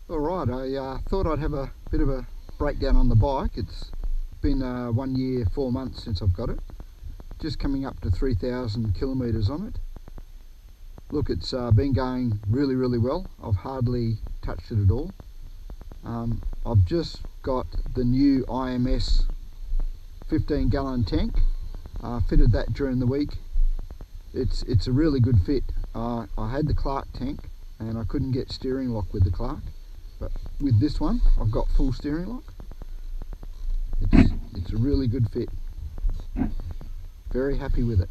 Alright, I thought I'd have a bit of a breakdown on the bike. It's been 1 year, 4 months since I've got it. Just coming up to 3,000 kilometres on it. Look, it's been going really well. I've hardly touched it at all. I've just got the new IMS 15-gallon tank. Fitted that during the week. It's a really good fit. I had the Clarke tank and I couldn't get steering lock with the Clarke, but with this one I've got full steering lock. It's a really good fit. Very happy with it.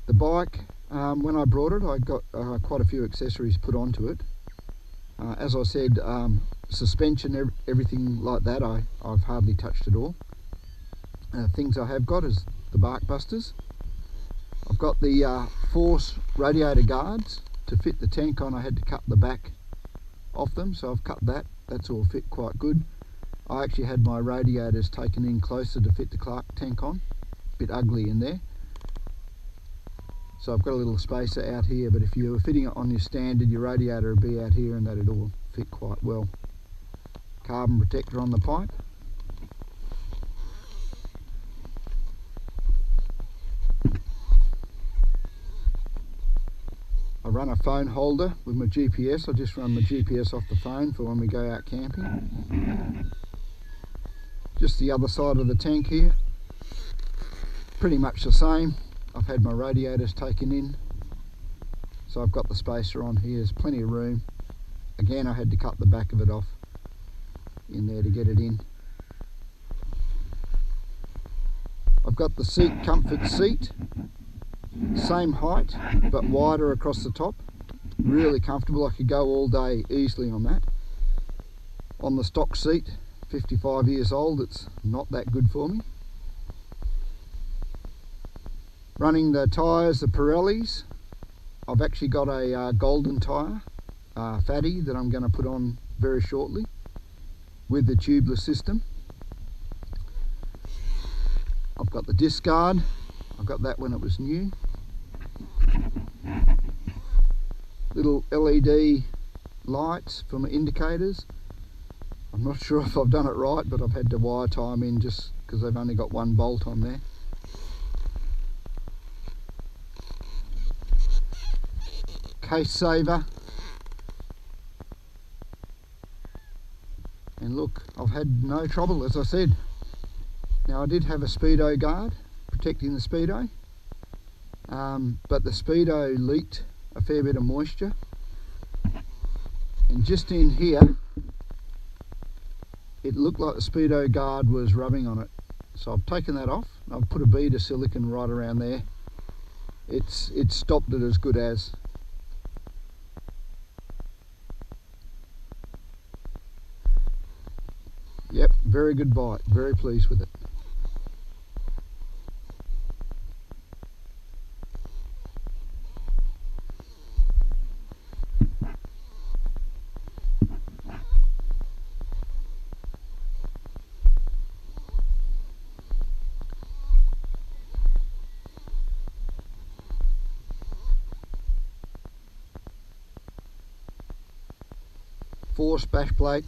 The bike, when I brought it, I got quite a few accessories put onto it. As I said, suspension, everything like that, I've hardly touched at all. Things I have got is the bark busters. I've got the force radiator guards. To fit the tank on, I had to cut the back off them, so I've cut that. That's all fit quite good. I actually had my radiators taken in closer to fit the Clarke tank on. A bit ugly in there. So I've got a little spacer out here, but if you were fitting it on your standard, your radiator would be out here and that'd all fit quite well. Carbon protector on the pipe. I run a phone holder with my GPS. I just run my GPS off the phone for when we go out camping. Just the other side of the tank here, pretty much the same. I've had my radiators taken in, so I've got the spacer on here. There's plenty of room. Again, I had to cut the back of it off in there to get it in. I've got the seat, comfort seat, same height but wider across the top. Really comfortable. I could go all day easily on that. On the stock seat, 55 years old, it's not that good for me. Running the tyres, the Pirellis. I've actually got a golden tyre, fatty, that I'm going to put on very shortly with the tubeless system. I've got the disc guard. I got that when it was new. Little LED lights for my indicators. I'm not sure if I've done it right, but I've had to wire tie them in just because they've only got one bolt on there. Case saver. And look, I've had no trouble, as I said. Now, I did have a Speedo guard protecting the Speedo, but the Speedo leaked a fair bit of moisture, and just in here it looked like the Speedo guard was rubbing on it, so I've taken that off. I've put a bead of silicone right around there. It's stopped it as good as. Yep, very good bike, very pleased with it. Force bash plate.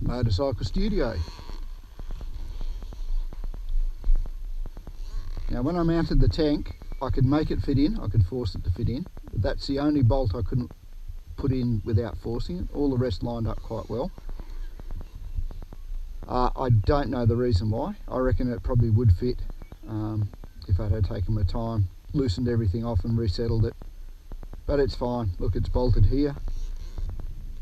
Motorcycle studio. Now, when I mounted the tank, I could make it fit in, I could force it to fit in, but that's the only bolt I couldn't put in without forcing it. All the rest lined up quite well. I don't know the reason why. I reckon it probably would fit if I had taken my time, loosened everything off and resettled it, but it's fine. Look, it's bolted here.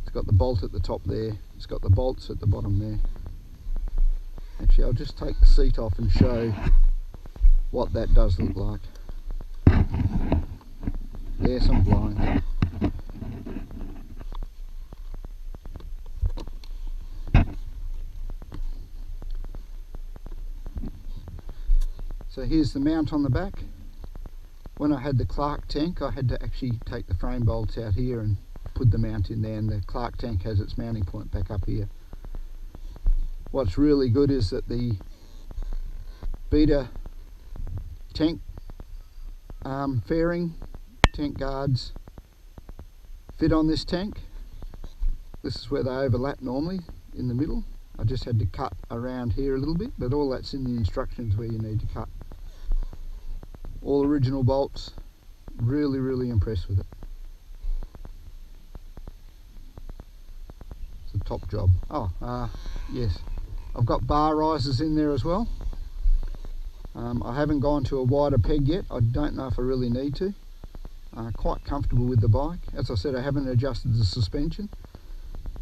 It's got the bolt at the top there. It's got the bolts at the bottom there. Actually, I'll just take the seat off and show what that does look like. Yes, I'm blind. So here's the mount on the back. When I had the Clarke tank, I had to actually take the frame bolts out here and put the mount in there, and the Clarke tank has its mounting point back up here. What's really good is that the Beta tank fairing, tank guards fit on this tank. This is where they overlap normally, in the middle. I just had to cut around here a little bit, but all that's in the instructions where you need to cut. All original bolts. Really impressed with it. It's a top job. Yes, I've got bar risers in there as well. I haven't gone to a wider peg yet. I don't know if I really need to. Quite comfortable with the bike. As I said, I haven't adjusted the suspension.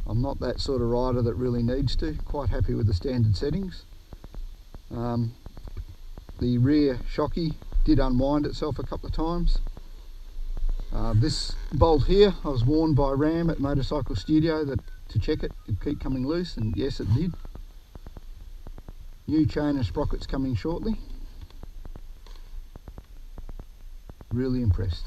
I'm not that sort of rider that really needs to. Quite happy with the standard settings. The rear shocky did unwind itself a couple of times. This bolt here, I was warned by Ram at Motorcycle Studio that to check it, it'd keep coming loose, and yes, it did. New chain and sprockets coming shortly. Really impressed.